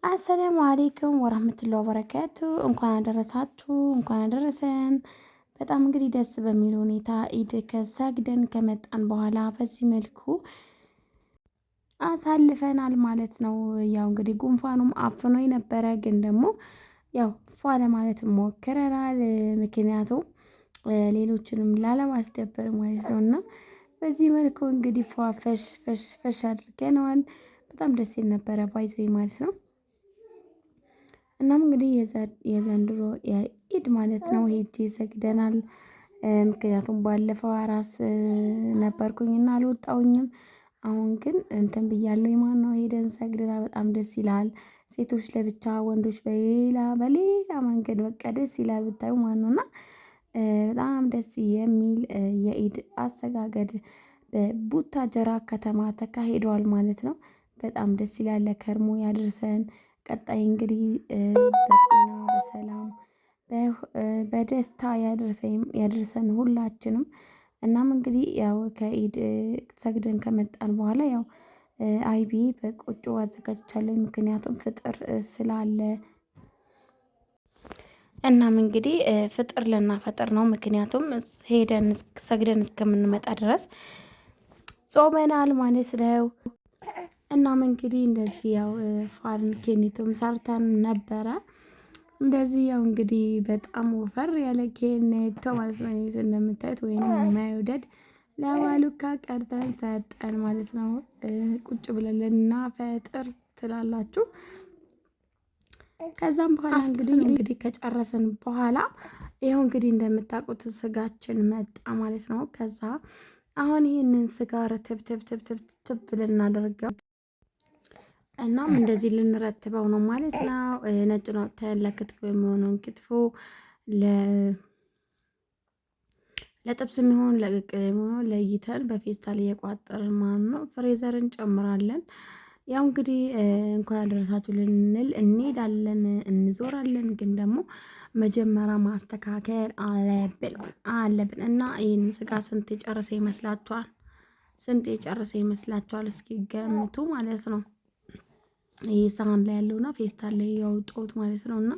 አሰላሙ አለይኩም ወራህመቱላሂ ወበረካቱ። እንኳን አደረሳችሁ፣ እንኳን አደረሰን። በጣም እንግዲህ ደስ በሚል ሁኔታ ኢድ ከሰግደን ከመጣን በኋላ በዚህ መልኩ አሳልፈናል ማለት ነው። ያው እንግዲህ ጉንፋኑም አፍኖ የነበረ ግን ደግሞ ያው ፏ ለማለት ሞክረናል። ምክንያቱም ሌሎችንም ላለማስደበር ማለት ነው እና በዚህ መልኩ እንግዲህ ፏ ፈሽ ፈሽ ፈሽ አድርገነዋል። በጣም ደስ ይል ነበረ ባይዘይ ማለት ነው። እናም እንግዲህ የዘንድሮ የኢድ ማለት ነው ሄጄ ሰግደናል። ምክንያቱም ባለፈው አራስ ነበርኩኝና አልወጣሁኝም። አሁን ግን እንትን ብያለሁ ማን ነው ሄደን ሰግደና በጣም ደስ ይላል። ሴቶች ለብቻ ወንዶች በሌላ መንገድ በቃ ደስ ይላል ብታዩ ማን ነውና በጣም ደስ የሚል የኢድ አሰጋገድ በቡታጀራ ከተማ ተካሂዷል ማለት ነው። በጣም ደስ ይላል። ለከርሞ ያድርሰን። ቀጣይ እንግዲህ በጤና በሰላም በደስታ ያድርሰን ሁላችንም። እናም እንግዲህ ያው ከኢድ ሰግደን ከመጣን በኋላ ያው አይቢ በቆጮ አዘጋጅቻለሁ ምክንያቱም ፍጥር ስላለ። እናም እንግዲህ ፍጥር ልናፈጥር ነው ምክንያቱም ሄደን ሰግደን እስከምንመጣ ድረስ ጾመናል ማለት ነው። እናም እንግዲህ እንደዚህ ያው ፋርን ኬኔቱም ሰርተን ነበረ። እንደዚህ ያው እንግዲህ በጣም ወፈር ያለ ኬኔቶ ማለት ነው እንደምታዩት ወይንም የማይወደድ ለባሉካ ቀርተን ሰጠን ማለት ነው። ቁጭ ብለን ልናፈጥር ትላላችሁ። ከዛም በኋላ እንግዲህ ከጨረስን በኋላ ይኸው እንግዲህ እንደምታውቁት ስጋችን መጣ ማለት ነው። ከዛ አሁን ይህንን ስጋ ረትብ ልናደርገው እናም እንደዚህ ልንረትበው ነው ማለት ነው። ነጩን አውጥተን ለክትፎ የሚሆነውን ክትፎ ለጥብስ የሚሆን ለቅቅል የሚሆን ለይተን በፌስታል እየቋጠርን ማለት ነው ፍሬዘር እንጨምራለን። ያው እንግዲህ እንኳን አደረሳችሁ ልንል እንሄዳለን እንዞራለን፣ ግን ደግሞ መጀመሪያ ማስተካከል አለብን እና ይህንን ስጋ ስንት የጨረሰ ይመስላችኋል? ስንት የጨረሰ ይመስላችኋል? እስኪ ገምቱ ማለት ነው። ይሄ ሳህን ላይ ያለውና ፌስታል ላይ ያወጣሁት ማለት ነው። እና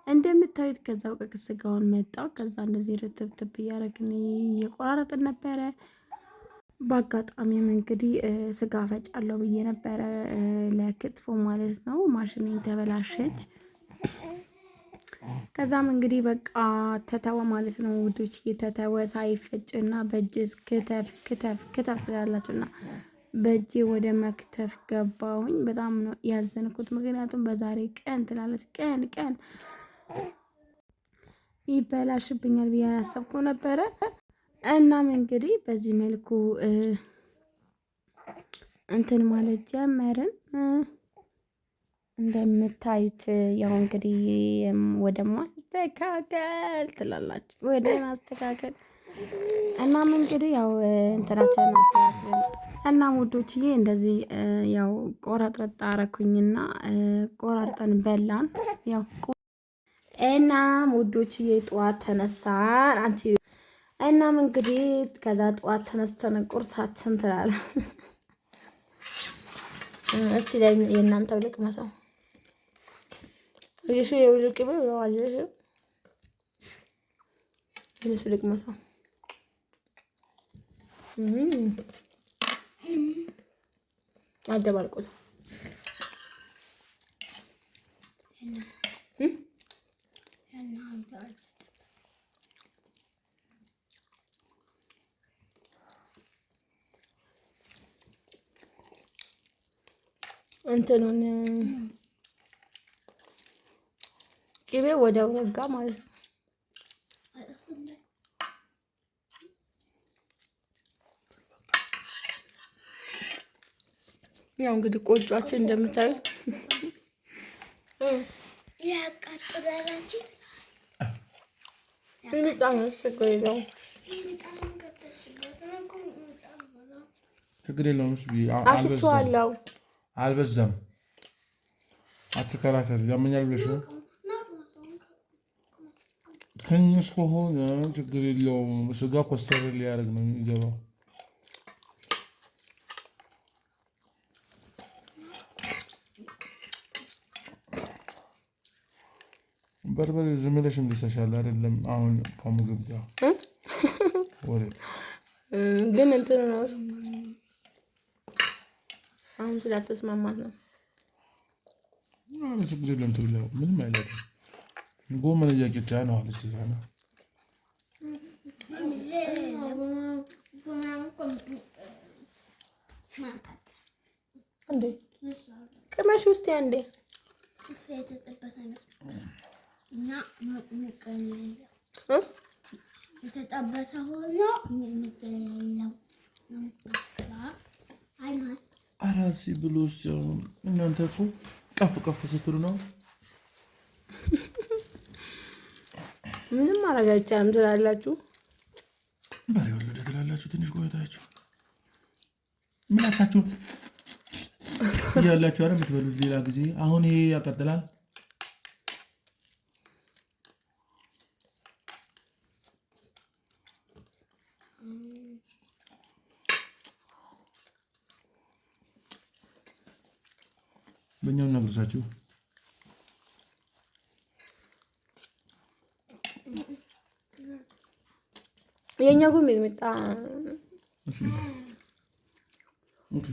እንደምታዩት ከዛው ስጋውን መጣው። ከዛ እንደዚህ ርትብትብ እያደረግን እየቆራረጥን ነበረ። በአጋጣሚም እንግዲህ ስጋ ፈጫለሁ ብዬ ነበረ ለክትፎ ማለት ነው። ማሽኔን ተበላሸች። ከዛም እንግዲህ በቃ ተተወ ማለት ነው ውዶች። የተተወ ሳይፈጭና በእጅ ክትፍ ስላላችሁና በእጄ ወደ መክተፍ ገባሁኝ። በጣም ነው ያዘንኩት፣ ምክንያቱም በዛሬ ቀን ትላለች ቀን ይበላሽብኛል ብዬ ያሰብኩ ነበረ። እናም እንግዲህ በዚህ መልኩ እንትን ማለት ጀመርን። እንደምታዩት ያው እንግዲህ ወደ ማስተካከል ትላላችሁ፣ ወደ ማስተካከል። እናም እንግዲህ ያው እንትናችን እናም ውዶችዬ እንደዚህ ያው ቆራጥረጥ አረኩኝና ቆራርጠን በላን። ያው እናም ውዶችዬ ጠዋት ተነሳን አንቺ። እናም እንግዲህ ከዛ ጠዋት ተነስተን ቁርሳችን ትላለን። እስቲ ላይ የእናንተው ልቅመሰው እሺ፣ የውልቅ ነው ያዋለሽ እሱ ልቅመሰው። አደባልቁት እንትኑን ቅቤ ወዲያው ረጋ ማለት ነው። ያው እንግዲህ ቆጯችን እንደምታዩት ያቃጥላል እንጂ በጣም ችግር የለውም። ችግር የለውም። አሽቼዋለሁ። አልበዛም። አትከራከር። ያመኛል ብለሽ ነው። ትንሽ ከሆነ ችግር የለውም። ስጋ ኮስተር ሊያደርግ ነው የሚገባው። በርበሬ ዝም ብለሽ እንዲሰሻል አይደለም። አሁን ከምግብ ጋር ወሬ ግን እንትን ነው አሁን ስላልተስማማት ነው። አረስ ብለ ለምትብለው ምንም አይደለም። ጎመን እያቄቻ ነው አለች ዛና እንዴ ቅመሽ ውስጥ አንዴ የተጠበሰ ሆኖ አራሲ ብሉስ እናንተ እኮ ቀፍ ቀፍ ስትሉ ነው። ምንም ማድረግ አይቻልም ትላላችሁ። በሬ ወለደ ትላላችሁ። ትንሽ ቆይታችሁ ምላሳችሁ ያላችሁ አይደል የምትበሉት ሌላ ጊዜ። አሁን ይሄ ያቀጥላል። በእኛው እናግርሳችሁ። የኛ ጉም የሚጣ ኦኬ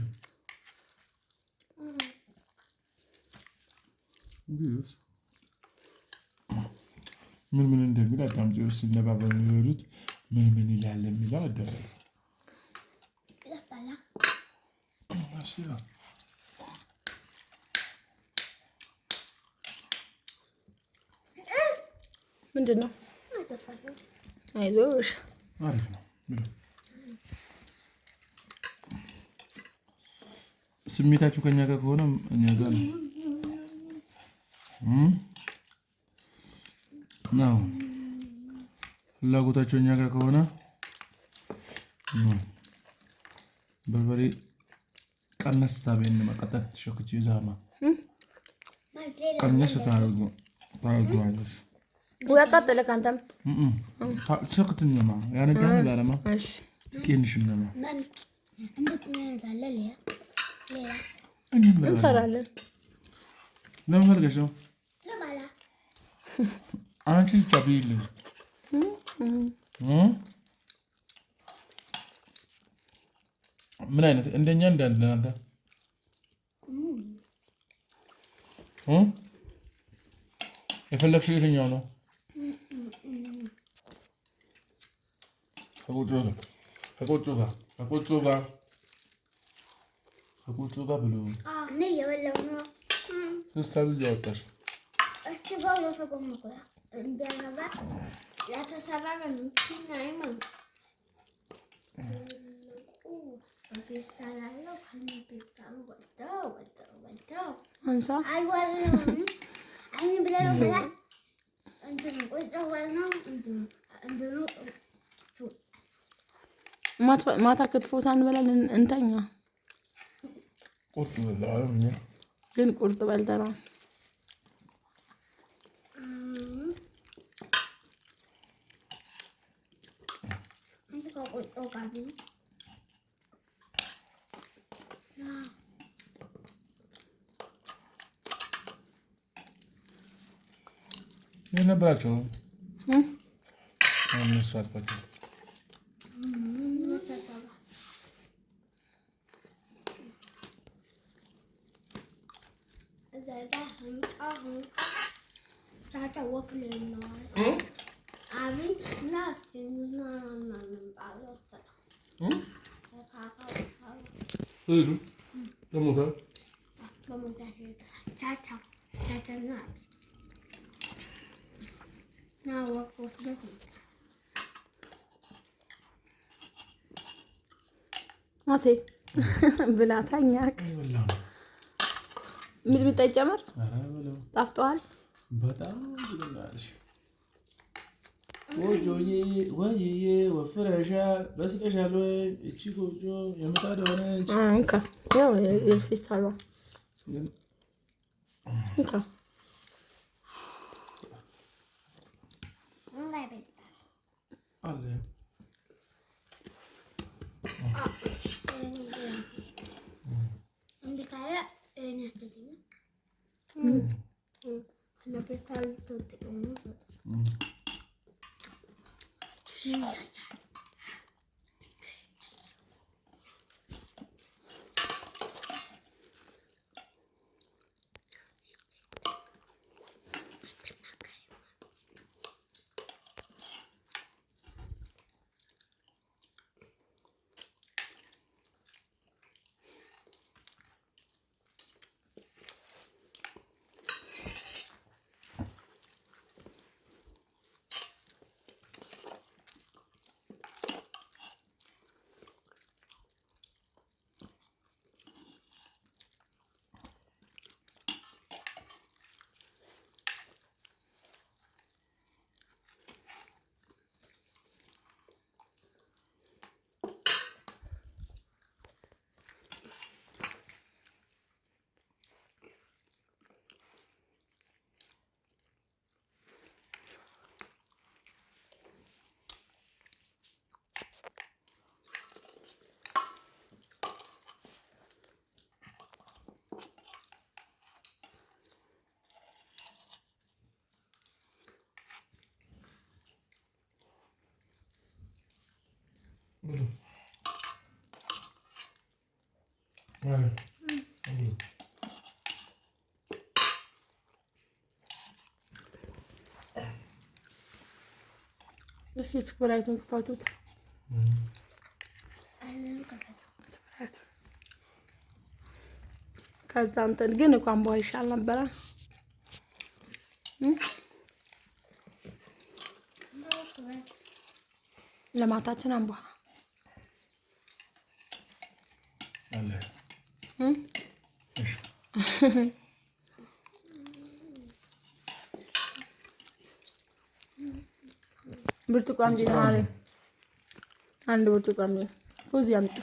ምን እንደሚል አዳምጪው። ሲነባበሩ የሚሉት ምን ይላል የሚለው አደረገ ምንድን ነው? አይዞሽ አሪፍ ነው። ስሜታችሁ ከኛ ጋር ከሆነ እኛ ጋር ነው ነው ፍላጎታችሁ እኛ ጋር ከሆነ በርበሬ ቀነስ ታበይን መቀጠት ሸክቺ ዛማ ቀነስ ታረጉዋለሽ ወያቃጠለ ካንተም ሸክትኝማ ያነዳን ባለማ እሺ ቄንሽነማ እንዴት ነው ታለለ እንሰራለን። ለምን ፈልገሽ ነው? ለማላ አንቺ ቻቢልኝ ምን አይነት እንደኛ እንዳንተ የፈለግሽው የትኛው ነው? ከቆጮ ጋር ብሎ እኔ የበላው ነው ስታሉ እያወጣሽ እስቲ ጋር ነው ተቆምቆ እንደነባ ያተሰራ ነው ሲናይማ ቢሳላለው ከንቢታሉ ወጣው አንሳ አልዋልም አይን ብለው ብላ እንትን ቆይተው ነው እንትን ማታ ክትፎ ሳንበላ እንተኛ። ቁርጥ በላው ግን ቁርጥ በልተናል። የነበራቸው እነሱ አልኳቸው። ማሴ ብላታኛክ ሚጥሚጣ ይጨመር። ጣፍጧል በጣም ብለናልሽ። ጎጆዬ ወይዬ ወፍረሻል፣ በስለሻል ወይ? እቺ ጎጆ የምጣድ ሆነች። እንካ ያው የፊስታሏ እንካ አለ ለፌስታል ተጠቅሞ እስኪ ስፕራይቱን ክፈቱት። ከዛ እንትን ግን እንኳን በኋላ ይሻል ነበረ። ለማታችን አንቧ አለ ብርቱካን ዲናሪ አንድ ብርቱካን ፉዚ አምጡ።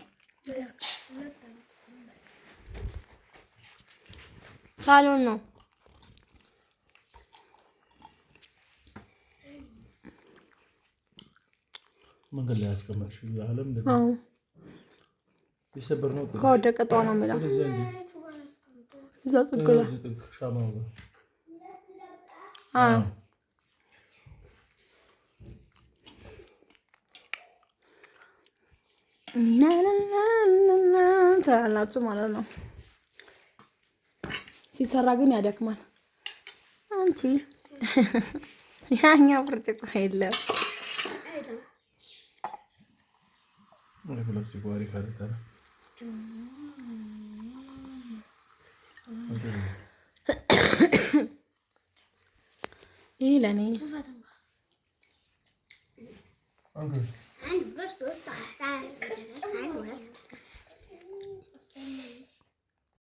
ሳሎን ነው መንገድ ላይ ያስቀመጥሽ ያለም የሰበር ነው ከወደቀ ጠዋ ነው የሚለው እዛ ጥግ ላይ ሻማው ትላላችሁ ማለት ነው። ሲሰራ ግን ያደክማል። አንቺ ያኛው ብርጭቆ የለም ፕላስቲክ ዋሪ ካለታ ይሄ ለኔ አንድ